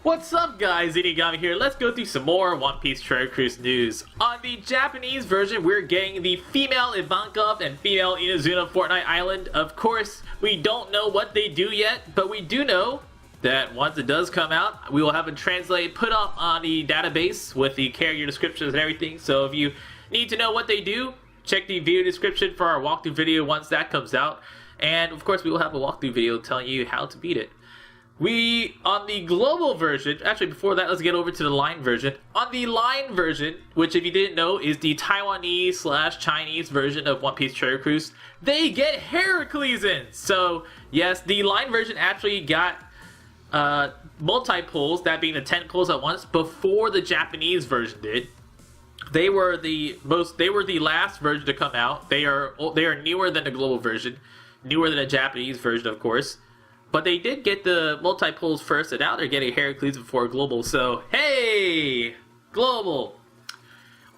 What's up guys, Inazuma here. Let's go through some more One Piece Heracles'n news. On the Japanese version, we're getting the female Ivankov and female Inazuma Fortnite Island. Of course, we don't know what they do yet, but we do know that once it does come out, we will have it translated, put up on the database with the character descriptions and everything. So if you need to know what they do, check the video description for our walkthrough video once that comes out. And of course, we will have a walkthrough video telling you how to beat it. On the global version, actually before that, let's get over to the line version. On the line version, which if you didn't know is the Taiwanese / Chinese version of One Piece Heracles'n, they get Heracles'n. So yes, the line version actually got multi-pulls, that being the 10 pulls at once, before the Japanese version did. They were the last version to come out. They are newer than the global version, newer than the Japanese version, of course. But they did get the multi-pulls first, and now they're getting Heracles'n before global, so hey! Global!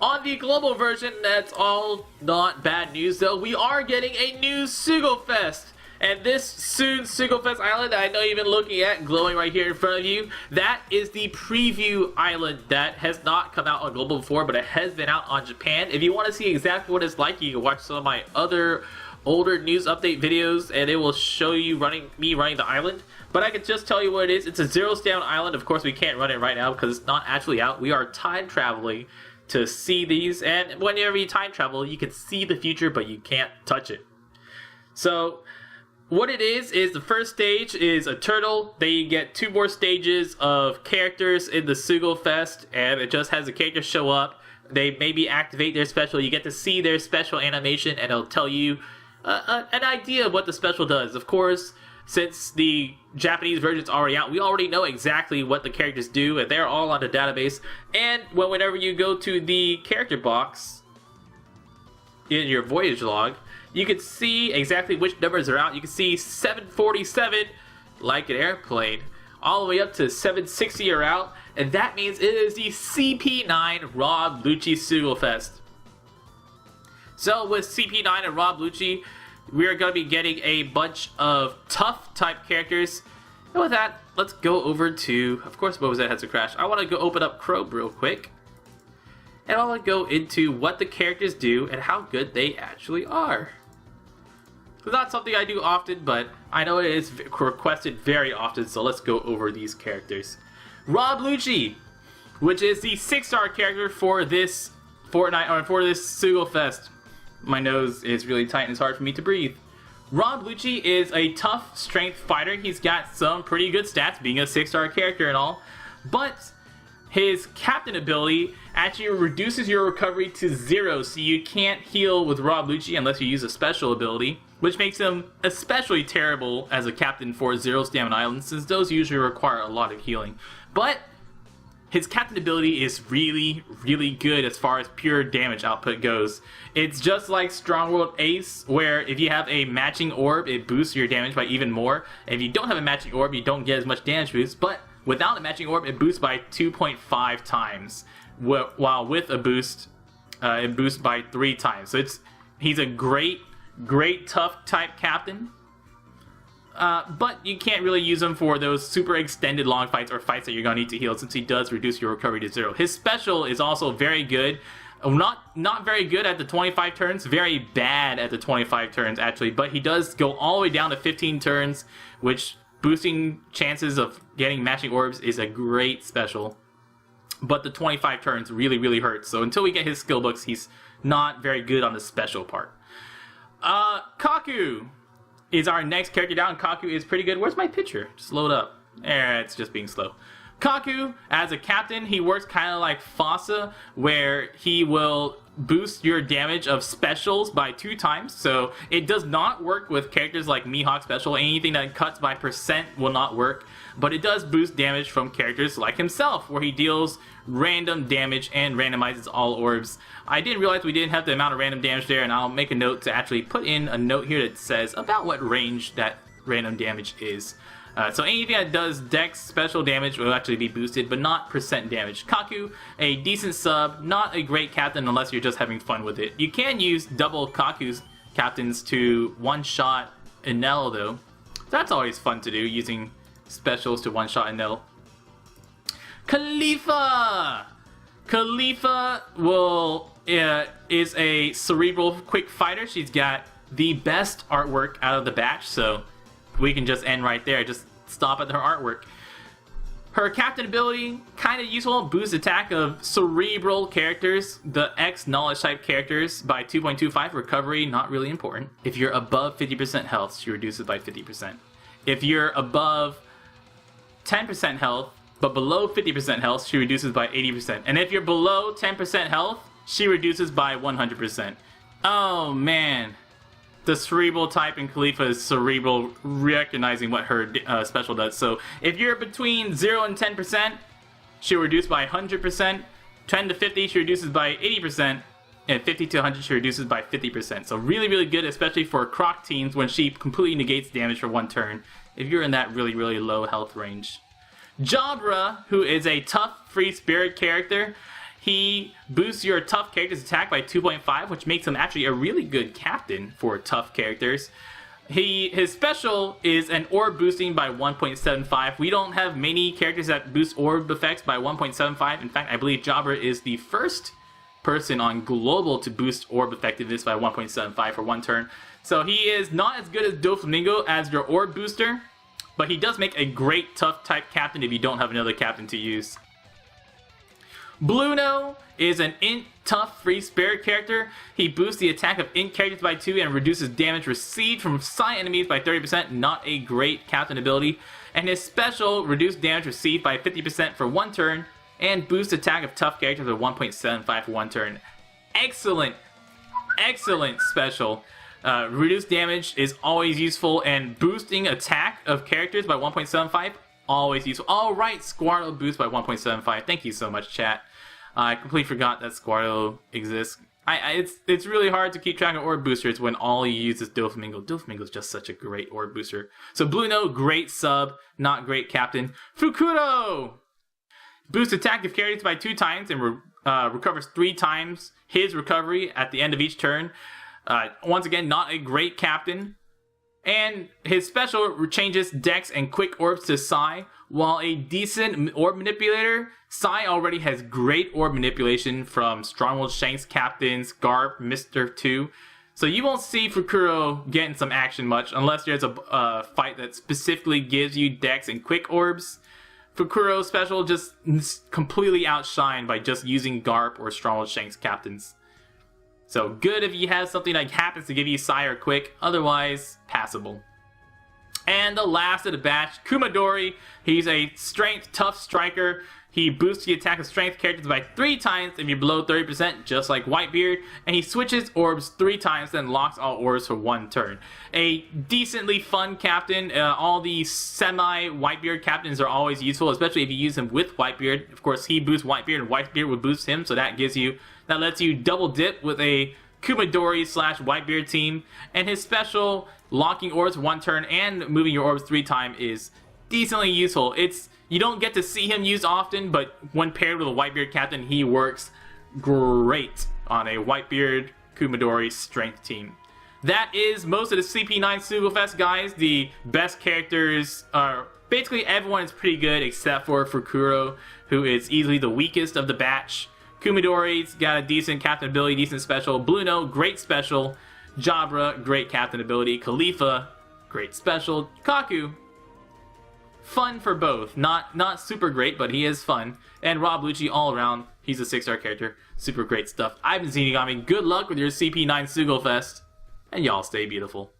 On the global version, that's all not bad news though. We are getting a new Sugofest! And this soon Sugofest island that I know you've been looking at, glowing right here in front of you, that is the preview island that has not come out on global before, but it has been out on Japan. If you want to see exactly what it's like, you can watch some of my other older news update videos and it will show you me running the island. But I can just tell you what it is. It's a zero stamina island. Of course we can't run it right now because it's not actually out. We are time traveling to see these, and whenever you time travel you can see the future but you can't touch it. So what it is the first stage is a turtle. Then you get 2 more stages of characters in the Sugofest, and it just has the characters show up. They maybe activate their special. You get to see their special animation and it'll tell you an idea of what the special does. Of course, since the Japanese version is already out, we already know exactly what the characters do, and they're all on the database. And whenever you go to the character box in your voyage log, you can see exactly which numbers are out. You can see 747, like an airplane, all the way up to 760 are out, and that means it is the CP9 Rob Lucci Sugofest. So with CP9 and Rob Lucci, we are going to be getting a bunch of tough type characters. And with that, let's go over to, of course, what was that has to crash? I want to go open up Chrome real quick. And I want to go into what the characters do and how good they actually are. It's not something I do often, but I know it is requested very often, so let's go over these characters. Rob Lucci, which is the 6-star character for this Fortnite, or for this Sugofest. My nose is really tight and it's hard for me to breathe. Rob Lucci is a tough strength fighter. He's got some pretty good stats, being a 6-star character and all. But his captain ability actually reduces your recovery to 0, so you can't heal with Rob Lucci unless you use a special ability, which makes him especially terrible as a captain for 0 stamina islands, since those usually require a lot of healing. But his captain ability is really, really good as far as pure damage output goes. It's just like Strongworld Ace, where if you have a matching orb, it boosts your damage by even more. If you don't have a matching orb, you don't get as much damage boost, but without a matching orb, it boosts by 2.5 times. While with a boost, it boosts by 3 times. So he's a great tough type captain. But you can't really use him for those super extended long fights or fights that you're going to need to heal, since he does reduce your recovery to 0. His special is also very good. Not very good at the 25 turns, very bad at the 25 turns actually, but he does go all the way down to 15 turns, which boosting chances of getting matching orbs is a great special. But the 25 turns really, really hurts, so until we get his skill books, he's not very good on the special part. Kaku is our next character down. Kaku is pretty good. Where's my picture? Just load up. It's just being slow. Kaku, as a captain, he works kind of like Fossa, where he will boost your damage of specials by 2 times. So it does not work with characters like Mihawk Special. Anything that cuts by percent will not work. But it does boost damage from characters like himself, where he deals random damage and randomizes all orbs. I didn't realize we didn't have the amount of random damage there, and I'll make a note to actually put in a note here that says about what range that random damage is. So anything that does dex special damage will actually be boosted, but not percent damage. Kaku, a decent sub, not a great captain unless you're just having fun with it. You can use double Kaku's captains to one-shot Enel though. That's always fun to do, using specials to one-shot Enel. Khalifa! Khalifa is a cerebral quick fighter. She's got the best artwork out of the batch, so we can just end right there. Just stop at her artwork. Her captain ability, kind of useful, boost attack of cerebral characters, the X knowledge type characters by 2.25, recovery, not really important. If you're above 50% health, she reduces by 50%. If you're above 10% health, but below 50% health, she reduces by 80%. And if you're below 10% health, she reduces by 100%. Oh man. The cerebral type in Khalifa is cerebral, recognizing what her special does. So if you're between 0 and 10%, she'll reduce by 100%. 10 to 50, she reduces by 80%. And 50 to 100, she reduces by 50%. So really, really good, especially for Croc teams when she completely negates damage for one turn. If you're in that really, really low health range. Jabra, who is a tough free spirit character. He boosts your tough character's attack by 2.5, which makes him actually a really good captain for tough characters. His special is an orb boosting by 1.75. We don't have many characters that boost orb effects by 1.75. In fact, I believe Jabra is the first person on global to boost orb effectiveness by 1.75 for one turn. So he is not as good as Doflamingo as your orb booster, but he does make a great tough type captain if you don't have another captain to use. Bluno is an int tough free spirit character. He boosts the attack of int characters by 2 and reduces damage received from silent enemies by 30%. Not a great captain ability. And his special reduced damage received by 50% for one turn and boosts attack of tough characters by 1.75 for one turn. Excellent, excellent special. Reduced damage is always useful, and boosting attack of characters by 1.75 always useful. Alright, Squirtle boost by 1.75. Thank you so much, chat. I completely forgot that Squirtle exists. It's really hard to keep track of orb boosters when all you use is Doflamingo. Doflamingo is just such a great orb booster. So Bluno, great sub, not great captain. Fukuro! Boosts attack of characters by 2 times and recovers 3 times his recovery at the end of each turn. Once again, not a great captain. And his special changes Dex and Quick Orbs to Psy. While a decent orb manipulator, Psy already has great orb manipulation from Stronghold Shanks captains, Garp, Mr. 2. So you won't see Fukuro getting some action much unless there's a fight that specifically gives you Dex and Quick Orbs. Fukuro's special just completely outshined by just using Garp or Stronghold Shanks captains. So good if you have something that happens to give you Psy or Quick, otherwise passable. And the last of the batch, Kumadori. He's a strength tough striker. He boosts the attack of strength characters by 3 times if you're below 30%, just like Whitebeard. And he switches orbs 3 times, then locks all orbs for 1 turn. A decently fun captain. All the semi-Whitebeard captains are always useful, especially if you use him with Whitebeard. Of course, he boosts Whitebeard and Whitebeard would boost him, so that lets you double dip with a Kumadori / Whitebeard team. And his special, locking orbs 1 turn and moving your orbs 3 times, is decently useful. You don't get to see him used often, but when paired with a Whitebeard captain, he works great on a Whitebeard Kumadori strength team. That is most of the CP9 Sugofest, guys. The best characters are basically everyone is pretty good except for Fukuro, who is easily the weakest of the batch. Kumadori's got a decent captain ability, decent special. Bluno, great special. Jabra, great captain ability. Khalifa, great special. Kaku, fun for both. Not super great, but he is fun. And Rob Lucci, all around, he's a 6-star character. Super great stuff. I've been Zenigami. Good luck with your CP9 Sugofest, and y'all stay beautiful.